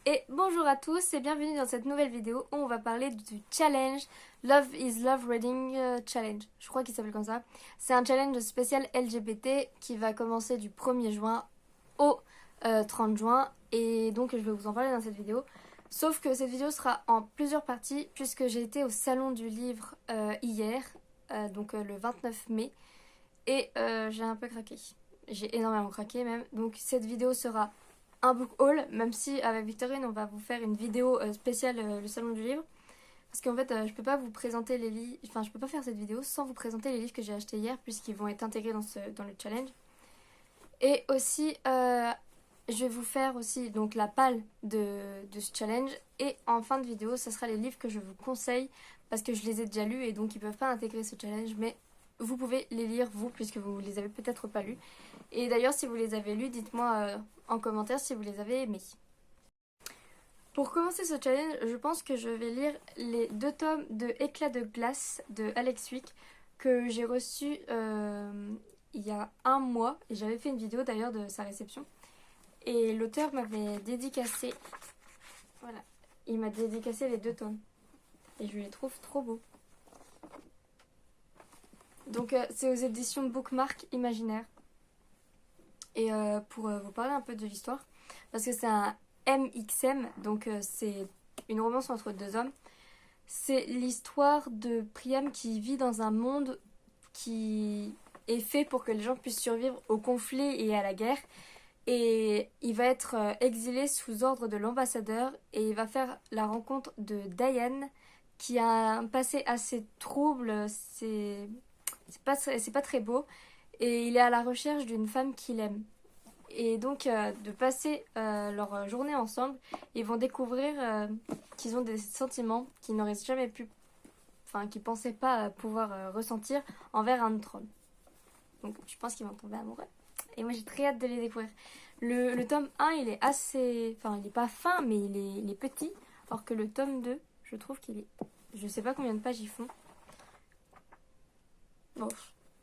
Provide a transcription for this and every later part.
Et bonjour à tous et bienvenue dans cette nouvelle vidéo où on va parler du challenge Love is Love Reading Challenge. Je crois qu'il s'appelle comme ça. C'est un challenge spécial LGBT qui va commencer du 1er juin au 30 juin. Et donc je vais vous en parler dans cette vidéo. Sauf que cette vidéo sera en plusieurs parties puisque j'ai été au salon du livre hier, le 29 mai. Et j'ai un peu craqué. J'ai énormément craqué même. Donc cette vidéo sera un book haul, même si avec Victorine on va vous faire une vidéo spéciale le salon du livre. Parce qu'en fait je peux pas vous présenter les livres, enfin je peux pas faire cette vidéo sans vous présenter les livres que j'ai achetés hier puisqu'ils vont être intégrés dans le challenge. Et aussi je vais vous faire aussi donc la palle de ce challenge. Et en fin de vidéo ça sera les livres que je vous conseille parce que je les ai déjà lus et donc ils peuvent pas intégrer ce challenge, mais vous pouvez les lire vous puisque vous les avez peut-être pas lus. Et d'ailleurs si vous les avez lus, dites-moi en commentaire si vous les avez aimés. Pour commencer ce challenge, je pense que je vais lire les 2 tomes de Éclat de glace de Alex Wick que j'ai reçu il y a un mois. Et j'avais fait une vidéo d'ailleurs de sa réception. Et l'auteur m'avait dédicacé, voilà, il m'a dédicacé les 2 tomes. Et je les trouve trop beaux. Donc c'est aux éditions Bookmark Imaginaire. Et pour vous parler un peu de l'histoire, parce que c'est un MXM, donc c'est une romance entre 2 hommes. C'est l'histoire de Priam qui vit dans un monde qui est fait pour que les gens puissent survivre au conflit et à la guerre. Et il va être exilé sous ordre de l'ambassadeur et il va faire la rencontre de Diane qui a un passé assez trouble, c'est pas très beau et il est à la recherche d'une femme qu'il aime. Et donc de passer leur journée ensemble, ils vont découvrir qu'ils ont des sentiments qu'ils n'auraient jamais pu, enfin qu'ils pensaient pas pouvoir ressentir envers un autre homme. Donc je pense qu'ils vont tomber amoureux. Et moi j'ai très hâte de les découvrir. Le tome 1 il est assez, enfin il est pas fin mais il est petit, alors que le tome 2 je trouve qu'il est, je sais pas combien de pages ils font. Bon.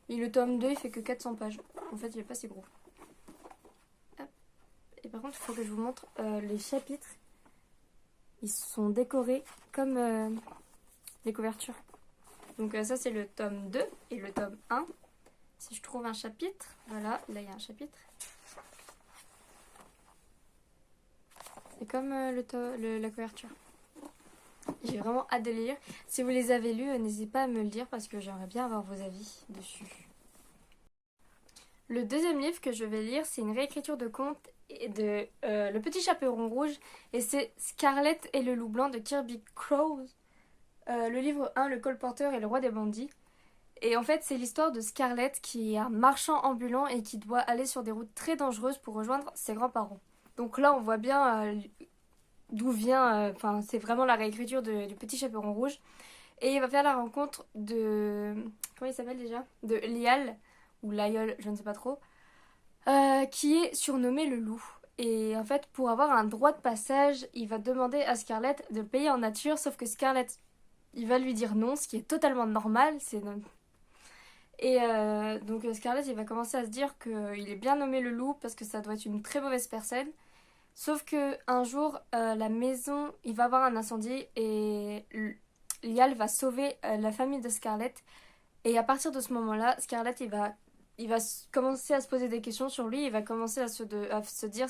Et le tome 2 il fait que 400 pages. En fait il est pas si gros. Et par contre, il faut que je vous montre les chapitres. Ils sont décorés comme les couvertures. Donc ça, c'est le tome 2 et le tome 1. Si je trouve un chapitre, voilà, là, il y a un chapitre. C'est comme la couverture. J'ai vraiment hâte de les lire. Si vous les avez lus, n'hésitez pas à me le dire parce que j'aimerais bien avoir vos avis dessus. Le deuxième livre que je vais lire, c'est une réécriture de conte de Le Petit Chaperon Rouge et c'est Scarlett et le Loup Blanc de Kirby Crowe. Le livre 1, Le Colporteur et le Roi des Bandits. Et en fait, c'est l'histoire de Scarlett qui est un marchand ambulant et qui doit aller sur des routes très dangereuses pour rejoindre ses grands-parents. Donc là, on voit bien d'où vient, enfin, c'est vraiment la réécriture du Petit Chaperon Rouge. Et il va faire la rencontre de, comment il s'appelle déjà? De Lial, ou Lyall, je ne sais pas trop, qui est surnommé le loup. Et en fait, pour avoir un droit de passage, il va demander à Scarlett de le payer en nature, sauf que Scarlett, il va lui dire non, ce qui est totalement normal. Et donc Scarlett, il va commencer à se dire qu'il est bien nommé le loup parce que ça doit être une très mauvaise personne. Sauf que un jour, la maison, il va avoir un incendie et Lial va sauver la famille de Scarlett. Et à partir de ce moment-là, Scarlett, il va commencer à se poser des questions sur lui. Il va commencer à se dire,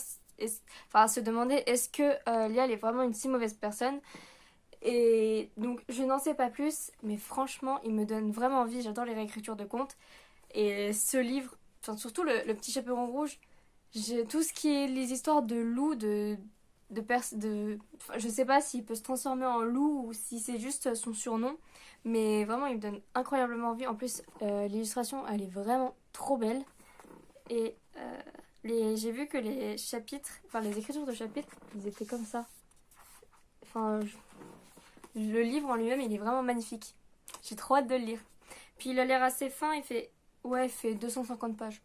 enfin à se demander est-ce que Lial est vraiment une si mauvaise personne. Et donc je n'en sais pas plus, mais franchement, il me donne vraiment envie. J'adore les réécritures de contes. Et ce livre, enfin surtout le Petit Chaperon Rouge, j'ai tout ce qui est les histoires de loups, enfin, je sais pas s'il peut se transformer en loup ou si c'est juste son surnom, mais vraiment il me donne incroyablement envie. En plus, l'illustration elle est vraiment trop belle. Et j'ai vu que les chapitres, enfin les écritures de chapitres, ils étaient comme ça. Enfin, le livre en lui-même il est vraiment magnifique. J'ai trop hâte de le lire. Puis il a l'air assez fin, il fait 250 pages.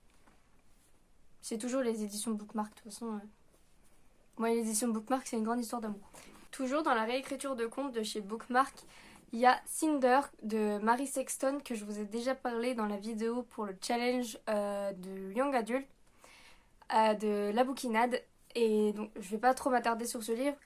C'est toujours les éditions Bookmark, de toute façon. Moi, les éditions Bookmark, c'est une grande histoire d'amour. Toujours dans la réécriture de contes de chez Bookmark, il y a Cinder de Marie Sexton, que je vous ai déjà parlé dans la vidéo pour le challenge de Young Adult, de La Bouquinade. Et donc, je vais pas trop m'attarder sur ce livre.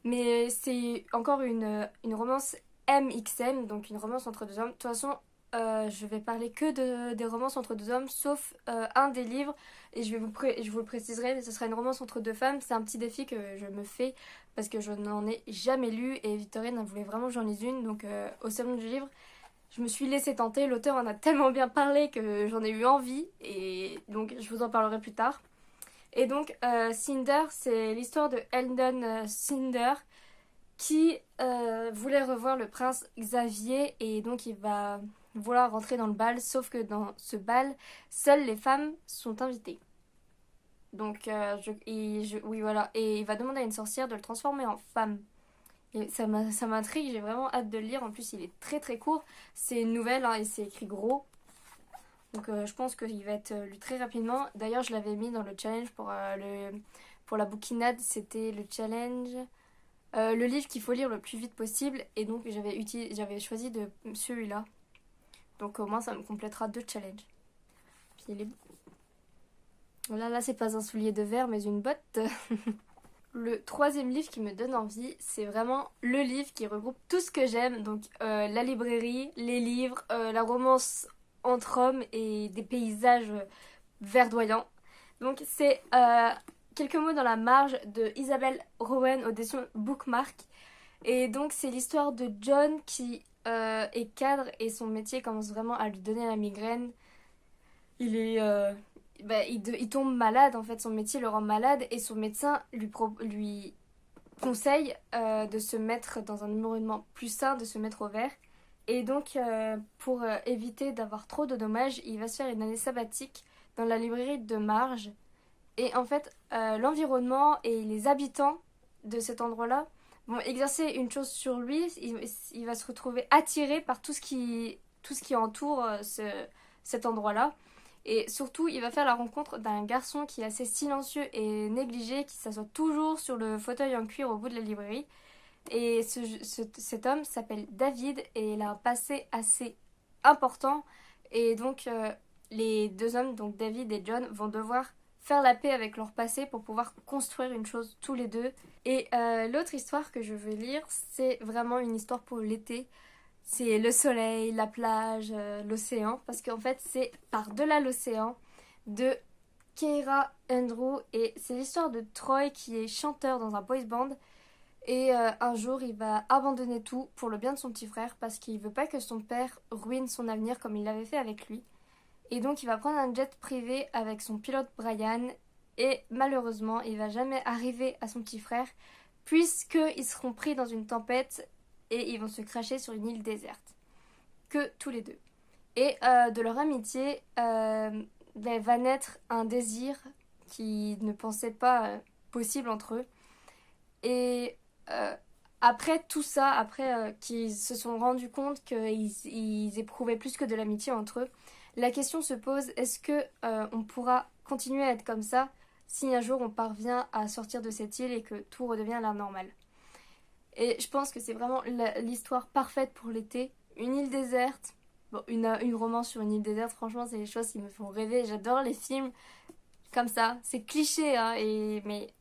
Mais c'est encore une romance MXM, donc une romance entre deux hommes. De toute façon, je vais parler que des romances entre deux hommes, sauf un des livres, et je vous le préciserai, mais ce sera une romance entre deux femmes. C'est un petit défi que je me fais parce que je n'en ai jamais lu et Victorine elle voulait vraiment que j'en lise une. Donc au salon du livre, je me suis laissée tenter. L'auteur en a tellement bien parlé que j'en ai eu envie, et donc je vous en parlerai plus tard. Et donc Cinder, c'est l'histoire de Eldon Cinder qui voulait revoir le prince Xavier et donc il va vouloir rentrer dans le bal, sauf que dans ce bal, seules les femmes sont invitées. Donc, oui, voilà. Et il va demander à une sorcière de le transformer en femme. Et ça m'intrigue, j'ai vraiment hâte de le lire. En plus, il est très très court. C'est une nouvelle hein, et c'est écrit gros. Donc, je pense qu'il va être lu très rapidement. D'ailleurs, je l'avais mis dans le challenge pour la bouquinade. C'était le challenge. Le livre qu'il faut lire le plus vite possible. Et donc, j'avais choisi de celui-là. Donc, au moins, ça me complétera 2 challenges. Puis, il est là, c'est pas un soulier de verre, mais une botte. Le troisième livre qui me donne envie, c'est vraiment le livre qui regroupe tout ce que j'aime. Donc la librairie, les livres, la romance entre hommes et des paysages verdoyants. Donc c'est Quelques mots dans la marge de Isabelle Rowen aux éditions Bookmark. Et donc c'est l'histoire de John qui est cadre et son métier commence vraiment à lui donner la migraine. Il est il tombe malade en fait, son métier le rend malade et son médecin lui conseille de se mettre dans un environnement plus sain, de se mettre au vert. Et donc pour éviter d'avoir trop de dommages, il va se faire une année sabbatique dans la librairie de Marge. Et en fait, l'environnement et les habitants de cet endroit-là vont exercer une chose sur lui. Il va se retrouver attiré par tout ce qui entoure cet endroit-là. Et surtout, il va faire la rencontre d'un garçon qui est assez silencieux et négligé, qui s'assoit toujours sur le fauteuil en cuir au bout de la librairie. Et cet homme s'appelle David et il a un passé assez important. Et donc, les deux hommes, donc David et John, vont devoir faire la paix avec leur passé pour pouvoir construire une chose tous les deux. Et l'autre histoire que je veux lire, c'est vraiment une histoire pour l'été. C'est le soleil, la plage, l'océan. Parce qu'en fait, c'est par-delà l'océan de Keira Andrew. Et c'est l'histoire de Troy qui est chanteur dans un boys band. Et un jour, il va abandonner tout pour le bien de son petit frère parce qu'il veut pas que son père ruine son avenir comme il l'avait fait avec lui. Et donc, il va prendre un jet privé avec son pilote Brian. Et malheureusement, il va jamais arriver à son petit frère puisqu'ils seront pris dans une tempête et ils vont se cracher sur une île déserte. Que tous les deux. Et de leur amitié va naître un désir qu'ils ne pensaient pas possible entre eux. Et après tout ça, après qu'ils se sont rendus compte qu'ils éprouvaient plus que de l'amitié entre eux, la question se pose, est-ce que on pourra continuer à être comme ça si un jour on parvient à sortir de cette île et que tout redevient à la normale? Et je pense que c'est vraiment l'histoire parfaite pour l'été. Une île déserte, bon, une romance sur une île déserte, franchement, c'est les choses qui me font rêver. J'adore les films comme ça. C'est cliché, hein, mais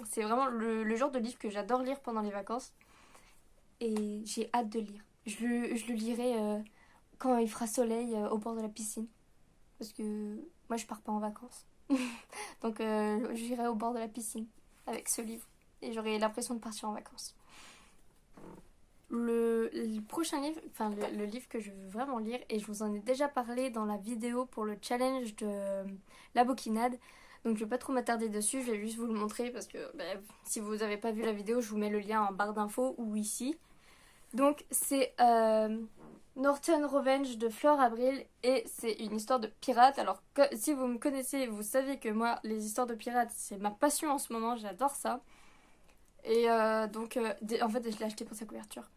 c'est vraiment le genre de livre que j'adore lire pendant les vacances. Et j'ai hâte de lire. Je le lirai quand il fera soleil au bord de la piscine. Parce que moi, je pars pas en vacances. Donc, j'irai au bord de la piscine avec ce livre. Et j'aurai l'impression de partir en vacances. Le prochain livre, enfin le livre que je veux vraiment lire, et je vous en ai déjà parlé dans la vidéo pour le challenge de la bouquinade, donc je vais pas trop m'attarder dessus, je vais juste vous le montrer parce que si vous n'avez pas vu la vidéo, je vous mets le lien en barre d'infos ou ici. Donc c'est Northern Revenge de Fleur Abril et c'est une histoire de pirates. Alors si vous me connaissez, vous savez que moi les histoires de pirates c'est ma passion en ce moment, j'adore ça. Et en fait je l'ai acheté pour sa couverture.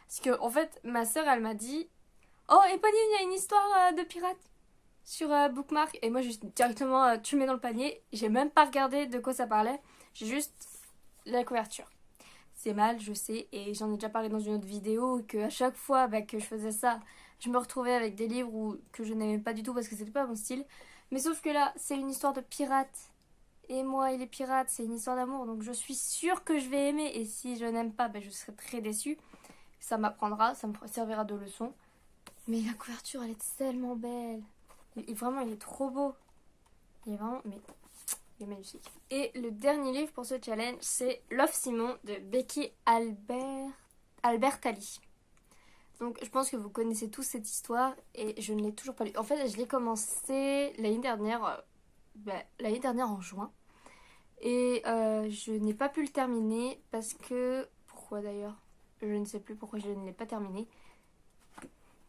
Parce que, en fait, ma soeur, elle m'a dit Oh, Eponine, il y a une histoire de pirate sur Bookmark. Et moi, juste directement, tu le mets dans le panier. J'ai même pas regardé de quoi ça parlait. J'ai juste la couverture. C'est mal, je sais. Et j'en ai déjà parlé dans une autre vidéo. Que à chaque fois que je faisais ça, je me retrouvais avec des livres que je n'aimais pas du tout parce que c'était pas mon style. Mais sauf que là, c'est une histoire de pirate. et moi et les pirates, c'est une histoire d'amour, donc je suis sûre que je vais aimer. Et si je n'aime pas, ben, je serai très déçue. Ça m'apprendra, ça me servira de leçon. Mais la couverture, elle est tellement belle. Vraiment, il est trop beau. Il est vraiment, mais il est magnifique. Et le dernier livre pour ce challenge, c'est Love Simon de Becky Albertalli. Donc je pense que vous connaissez tous cette histoire et je ne l'ai toujours pas lu. En fait, je l'ai commencé l'année dernière en juin. Et je n'ai pas pu le terminer parce que... Pourquoi d'ailleurs? Je ne sais plus pourquoi je ne l'ai pas terminé.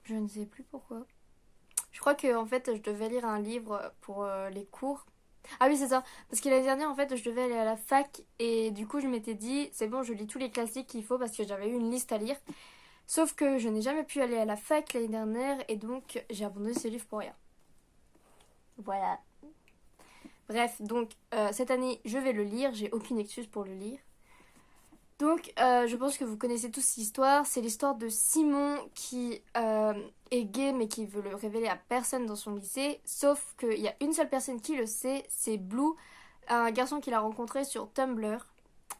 Je ne sais plus pourquoi. Je crois que en fait je devais lire un livre pour les cours. Ah oui, c'est ça. Parce que l'année dernière, en fait, je devais aller à la fac et du coup, je m'étais dit, c'est bon, je lis tous les classiques qu'il faut parce que j'avais eu une liste à lire. Sauf que je n'ai jamais pu aller à la fac l'année dernière et donc j'ai abandonné ce livre pour rien. Voilà. Bref, donc cette année, je vais le lire. J'ai aucune excuse pour le lire. Donc, je pense que vous connaissez tous l'histoire. C'est l'histoire de Simon qui est gay mais qui veut le révéler à personne dans son lycée. Sauf qu'il y a une seule personne qui le sait, c'est Blue, un garçon qu'il a rencontré sur Tumblr.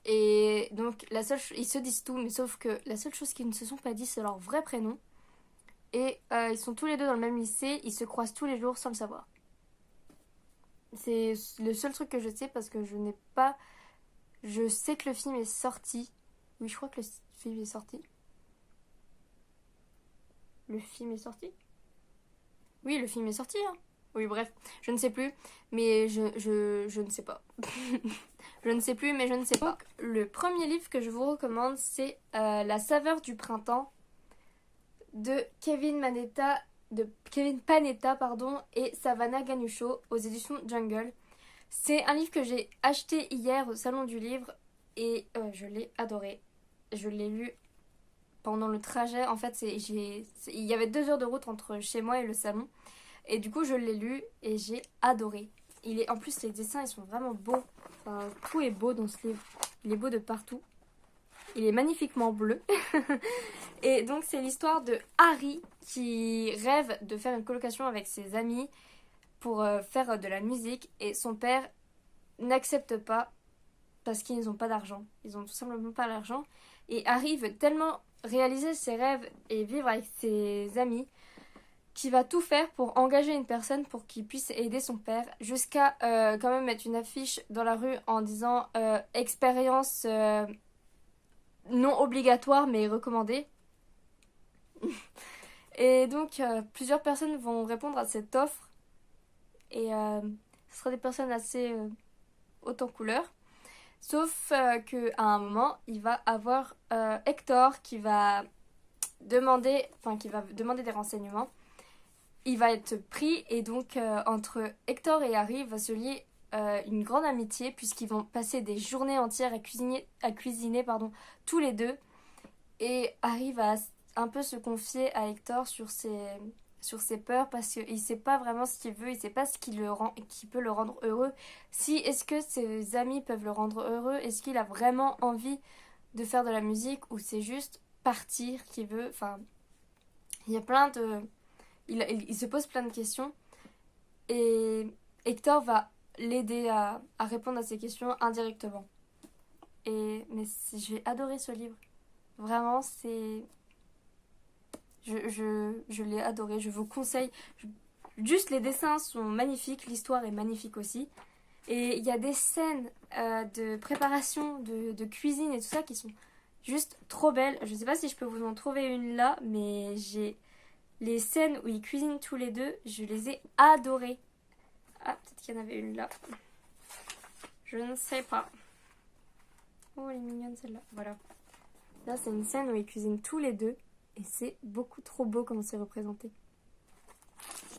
Et donc, ils se disent tout, mais sauf que la seule chose qu'ils ne se sont pas dit, c'est leur vrai prénom. Et ils sont tous les deux dans le même lycée, ils se croisent tous les jours sans le savoir. C'est le seul truc que je sais parce que je n'ai pas... Je sais que le film est sorti. Oui, je crois que le film est sorti. Le film est sorti? Oui, le film est sorti, hein. Oui, bref, je ne sais plus, mais je ne sais pas. Je ne sais plus, mais je ne sais pas. Donc, le premier livre que je vous recommande, c'est La saveur du printemps de Kevin Panetta, pardon, et Savannah Ganucheau aux éditions Jungle. C'est un livre que j'ai acheté hier au Salon du Livre et je l'ai adoré. Je l'ai lu pendant le trajet. En fait, il y avait 2 heures de route entre chez moi et le salon. Et du coup, je l'ai lu et j'ai adoré. En plus, les dessins, ils sont vraiment beaux. Enfin, tout est beau dans ce livre. Il est beau de partout. Il est magnifiquement bleu. Et donc, c'est l'histoire de Harry qui rêve de faire une colocation avec ses amis pour faire de la musique et son père n'accepte pas parce qu'ils n'ont pas d'argent. Ils ont tout simplement pas d'argent et Harry veut tellement réaliser ses rêves et vivre avec ses amis qu'il va tout faire pour engager une personne pour qu'il puisse aider son père jusqu'à quand même mettre une affiche dans la rue en disant expérience non obligatoire mais recommandée. Et donc plusieurs personnes vont répondre à cette offre. Et ce sera des personnes assez hautes en couleur. Sauf qu'à un moment, il va avoir Hector qui va demander des renseignements. Il va être pris et donc entre Hector et Harry va se lier une grande amitié puisqu'ils vont passer des journées entières à cuisiner tous les deux. Et Harry va un peu se confier à Hector sur ses peurs parce qu'il sait pas vraiment ce qu'il veut, il sait pas ce qui peut le rendre heureux. Est-ce que ses amis peuvent le rendre heureux? Est-ce qu'il a vraiment envie de faire de la musique ou c'est juste partir qu'il veut? Enfin, il y a il se pose plein de questions et Hector va l'aider à répondre à ces questions indirectement. J'ai adoré ce livre. Vraiment, je l'ai adoré, je vous conseille. Juste les dessins sont magnifiques, l'histoire est magnifique aussi. Et il y a des scènes de préparation, de cuisine et tout ça qui sont juste trop belles. Je sais pas si je peux vous en trouver une là, mais les scènes où ils cuisinent tous les deux, je les ai adorées. Ah, peut-être qu'il y en avait une là. Je ne sais pas. Oh, elle est mignonne celle-là. Voilà. Là, c'est une scène où ils cuisinent tous les deux. Et c'est beaucoup trop beau comment c'est représenté.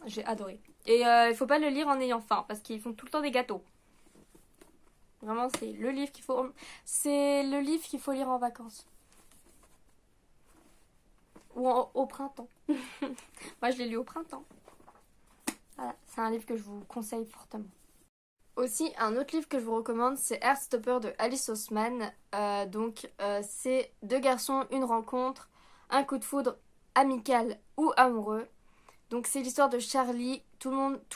J'ai adoré. Et il faut pas le lire en ayant faim parce qu'ils font tout le temps des gâteaux. Vraiment, c'est le livre qu'il faut... C'est le livre qu'il faut lire en vacances. Ou au printemps. Moi, je l'ai lu au printemps. Voilà, c'est un livre que je vous conseille fortement. Aussi, un autre livre que je vous recommande, c'est Heartstopper de Alice Oseman. C'est 2 garçons, une rencontre, un coup de foudre amical ou amoureux. Donc c'est l'histoire de Charlie. Tout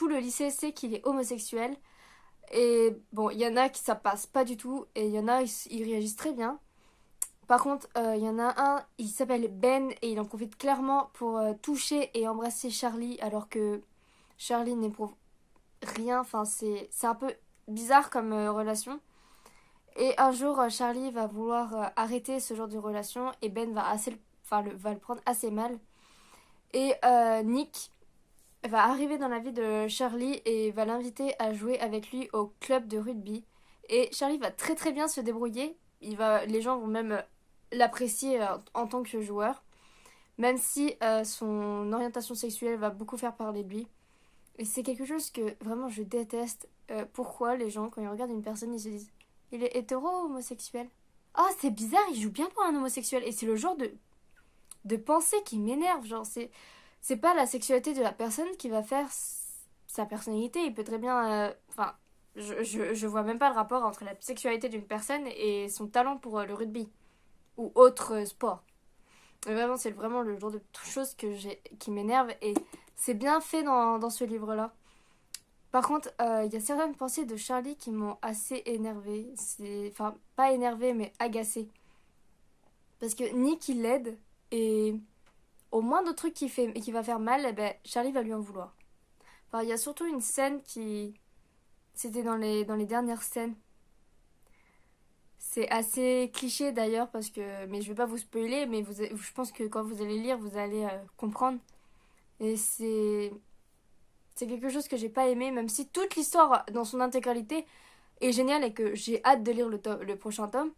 le lycée sait qu'il est homosexuel. Et bon, il y en a qui ça passe pas du tout, et il y en a, ils réagissent très bien. Par contre, il y en a un, il s'appelle Ben, et il en profite clairement pour toucher et embrasser Charlie, alors que Charlie n'éprouve rien. Enfin, c'est un peu bizarre comme relation. Et un jour, Charlie va vouloir arrêter ce genre de relation, et Ben va, va le prendre assez mal. Et Nick va arriver dans la vie de Charlie et va l'inviter à jouer avec lui au club de rugby. Et Charlie va très très bien se débrouiller. Les gens vont même l'apprécier en tant que joueur, même si son orientation sexuelle va beaucoup faire parler de lui. Et c'est quelque chose que vraiment je déteste. Pourquoi les gens, quand ils regardent une personne, ils se disent il est hétéro ou homosexuel? Ah, c'est bizarre, il joue bien pour un homosexuel. Et c'est le genre de pensée qui m'énerve. Genre, c'est pas la sexualité de la personne qui va faire sa personnalité. Il peut très bien. Enfin, je vois même pas le rapport entre la sexualité d'une personne et son talent pour le rugby ou autre sport. Et vraiment, c'est vraiment le genre de choses qui m'énerve et c'est bien fait dans ce livre-là. Par contre, il y a certaines pensées de Charlie qui m'ont assez énervée. Enfin, pas énervée, mais agacée. Parce que Nick, il l'aide et au moindre truc qui va faire mal, eh ben, Charlie va lui en vouloir. Enfin, il y a surtout une scène qui... C'était dans les dernières scènes. C'est assez cliché d'ailleurs parce que... Mais je vais pas vous spoiler, mais je pense que quand vous allez lire, vous allez comprendre. Et c'est quelque chose que j'ai pas aimé, même si toute l'histoire dans son intégralité est géniale et que j'ai hâte de lire le prochain tome.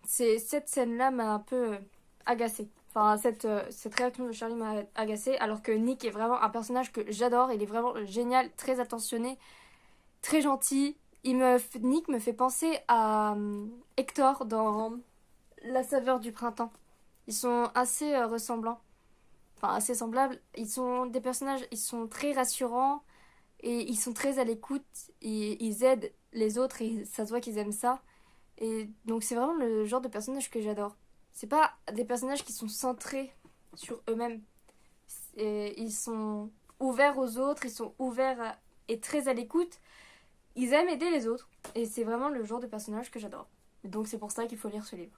Cette scène-là m'a un peu agacée. Enfin, cette réaction de Charlie m'a agacée, alors que Nick est vraiment un personnage que j'adore. Il est vraiment génial, très attentionné, très gentil. Nick me fait penser à Hector dans La saveur du printemps. Ils sont assez ressemblants, enfin assez semblables. Ils sont des personnages, ils sont très rassurants et ils sont très à l'écoute. Ils aident les autres et ça se voit qu'ils aiment ça. Et donc c'est vraiment le genre de personnage que j'adore. C'est pas des personnages qui sont centrés sur eux-mêmes. Ils sont ouverts aux autres, ils sont et très à l'écoute. Ils aiment aider les autres. Et c'est vraiment le genre de personnage que j'adore. Donc c'est pour ça qu'il faut lire ce livre.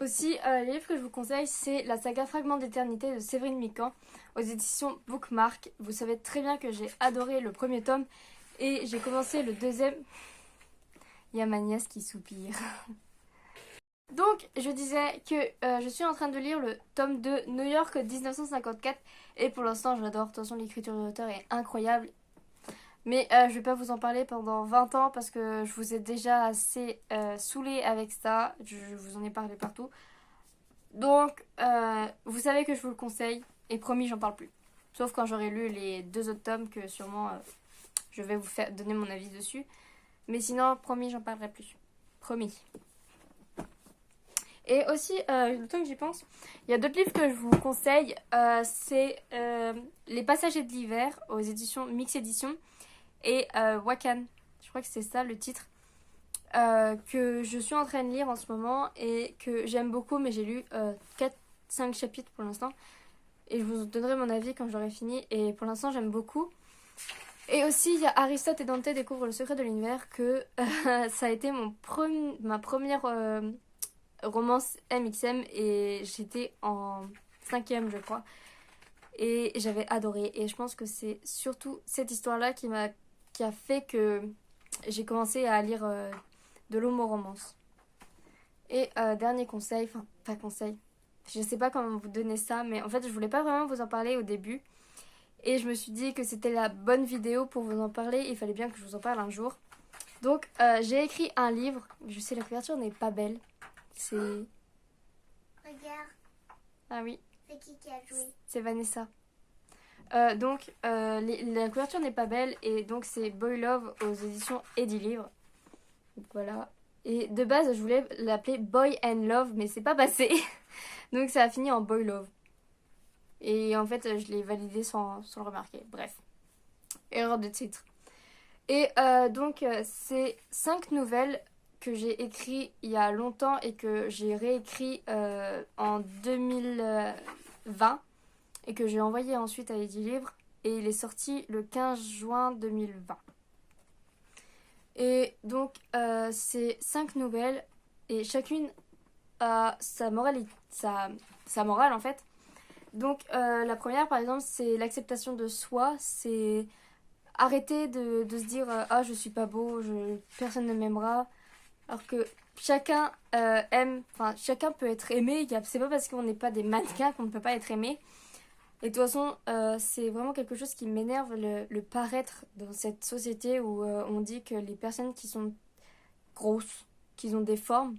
Aussi, le livre que je vous conseille, c'est la saga Fragment d'éternité de Séverine Mican aux éditions Bookmark. Vous savez très bien que j'ai adoré le premier tome et j'ai commencé le deuxième. Il y a ma nièce qui soupire. Donc, je disais que je suis en train de lire le tome 2 New York 1954 et pour l'instant j'adore. De toute façon, l'écriture de l'auteur est incroyable. Mais je vais pas vous en parler pendant 20 ans parce que je vous ai déjà assez saoulé avec ça. Je vous en ai parlé partout. Donc, vous savez que je vous le conseille et promis, j'en parle plus. Sauf quand j'aurai lu les 2 autres tomes que sûrement je vais vous faire donner mon avis dessus. Mais sinon, promis, j'en parlerai plus. Promis. Et aussi, le temps que j'y pense, il y a d'autres livres que je vous conseille. C'est Les Passagers de l'hiver aux éditions Mix Édition et Wakan. Je crois que c'est ça le titre. Que je suis en train de lire en ce moment et que j'aime beaucoup, mais j'ai lu 4-5 chapitres pour l'instant. Et je vous donnerai mon avis quand j'aurai fini. Et pour l'instant, j'aime beaucoup. Et aussi, il y a Aristote et Dante découvrent le secret de l'univers, que ça a été ma première romance MXM et j'étais en 5e, je crois. Et j'avais adoré. Et je pense que c'est surtout cette histoire-là qui a fait que j'ai commencé à lire de l'homo-romance. Et dernier conseil, enfin, pas conseil, je sais pas comment vous donner ça, mais en fait, je voulais pas vraiment vous en parler au début. Et je me suis dit que c'était la bonne vidéo pour vous en parler. Il fallait bien que je vous en parle un jour. Donc, j'ai écrit un livre. Je sais, la couverture n'est pas belle. C'est... Regarde. Ah oui. C'est qui a joué? C'est Vanessa. Donc, la couverture n'est pas belle. Et donc, c'est Boy Love aux éditions Eddie Livre. Donc, voilà. Et de base, je voulais l'appeler Boy and Love, mais c'est pas passé. Donc, ça a fini en Boy Love. Et en fait, je l'ai validé sans le remarquer. Bref. Erreur de titre. Et donc, c'est 5 nouvelles que j'ai écrites il y a longtemps et que j'ai réécrit en 2020 et que j'ai envoyé ensuite à Eddie Livre. Et il est sorti le 15 juin 2020. Et donc, c'est 5 nouvelles et chacune a sa morale en fait. Donc, la première, par exemple, c'est l'acceptation de soi. C'est arrêter de se dire ah, je suis pas beau, personne ne m'aimera. Alors que chacun enfin, chacun peut être aimé. C'est pas parce qu'on n'est pas des mannequins qu'on ne peut pas être aimé. Et de toute façon, c'est vraiment quelque chose qui m'énerve, le paraître dans cette société où on dit que les personnes qui sont grosses, qui ont des formes,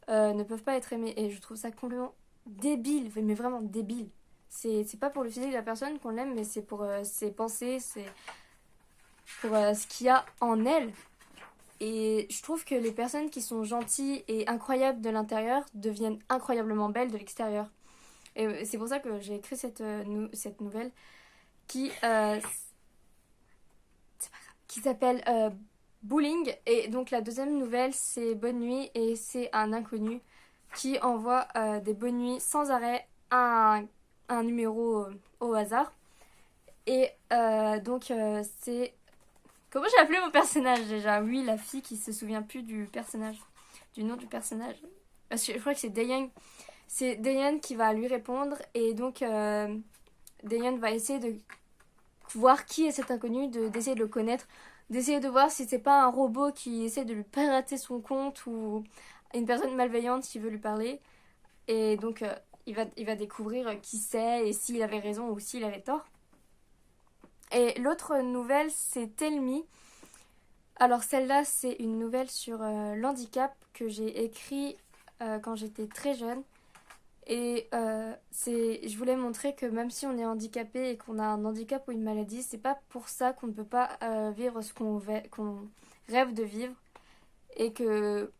ne peuvent pas être aimées. Et je trouve ça complètement débile, mais vraiment débile. C'est pas pour le physique de la personne qu'on l'aime, mais c'est pour ses pensées, c'est pour ce qu'il y a en elle. Et je trouve que les personnes qui sont gentilles et incroyables de l'intérieur deviennent incroyablement belles de l'extérieur. Et c'est pour ça que j'ai écrit cette nouvelle qui, qui s'appelle Bullying. Et donc la deuxième nouvelle, c'est Bonne nuit et c'est un inconnu qui envoie des bonnes nuits sans arrêt à un numéro au hasard. Et donc c'est... Comment j'ai appelé mon personnage déjà? Oui, la fille qui se souvient plus du personnage, du nom du personnage. Je crois que c'est Daeyoung. C'est Daeyoung qui va lui répondre et donc Daeyoung va essayer de voir qui est cet inconnu, d'essayer de le connaître, d'essayer de voir si c'est pas un robot qui essaie de lui pirater son compte ou une personne malveillante qui veut lui parler. Et donc il va découvrir qui c'est et s'il avait raison ou s'il avait tort. Et l'autre nouvelle, c'est Tell Me. Alors celle-là, c'est une nouvelle sur l'handicap que j'ai écrit quand j'étais très jeune. Et je voulais montrer que même si on est handicapé et qu'on a un handicap ou une maladie, c'est pas pour ça qu'on ne peut pas vivre ce qu'on rêve de vivre. Et que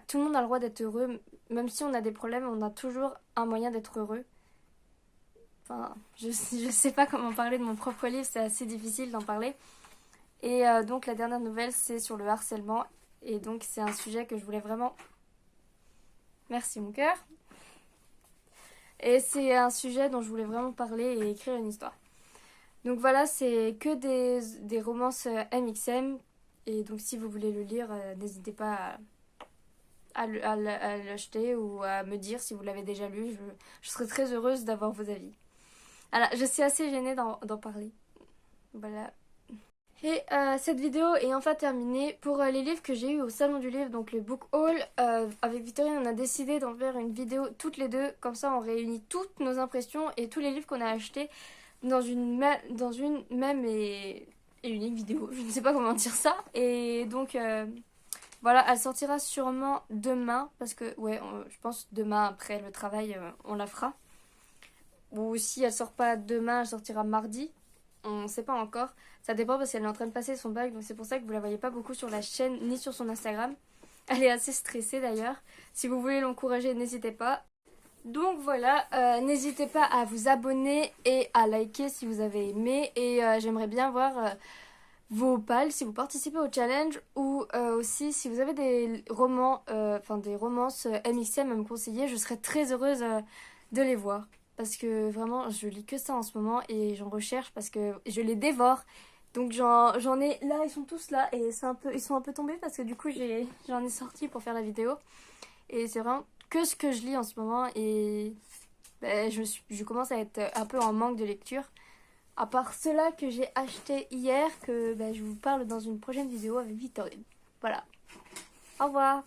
tout le monde a le droit d'être heureux. Même si on a des problèmes, on a toujours un moyen d'être heureux. Enfin, je sais pas comment parler de mon propre livre, c'est assez difficile d'en parler. Et donc la dernière nouvelle, c'est sur le harcèlement. Et donc c'est un sujet que je voulais vraiment... Merci mon cœur. Et c'est un sujet dont je voulais vraiment parler et écrire une histoire. Donc voilà, c'est que des romances MXM. Et donc si vous voulez le lire, n'hésitez pas à l'acheter ou à me dire si vous l'avez déjà lu. Je serais très heureuse d'avoir vos avis. Alors, je suis assez gênée d'en parler. Voilà. Et cette vidéo est enfin terminée. Pour les livres que j'ai eu au salon du livre, donc le book haul, avec Victorine, on a décidé d'en faire une vidéo toutes les deux. Comme ça, on réunit toutes nos impressions et tous les livres qu'on a achetés dans une même et unique vidéo. Je ne sais pas comment dire ça. Et donc, voilà, elle sortira sûrement demain. Parce que, ouais, je pense demain après le travail, on la fera. Ou si elle sort pas demain, elle sortira mardi. On ne sait pas encore. Ça dépend parce qu'elle est en train de passer son bac. Donc c'est pour ça que vous la voyez pas beaucoup sur la chaîne ni sur son Instagram. Elle est assez stressée d'ailleurs. Si vous voulez l'encourager, n'hésitez pas. Donc voilà, n'hésitez pas à vous abonner et à liker si vous avez aimé. Et j'aimerais bien voir vos pals si vous participez au challenge. Ou aussi si vous avez des romans, des romances MXM à me conseiller. Je serais très heureuse de les voir. Parce que vraiment, je lis que ça en ce moment et j'en recherche parce que je les dévore. Donc j'en ai... Là, ils sont tous là et ils sont un peu tombés parce que du coup, j'en ai sorti pour faire la vidéo. Et c'est vraiment que ce que je lis en ce moment et je commence à être un peu en manque de lecture. À part ceux-là que j'ai achetés hier, que je vous parle dans une prochaine vidéo avec Victorine. Voilà. Au revoir.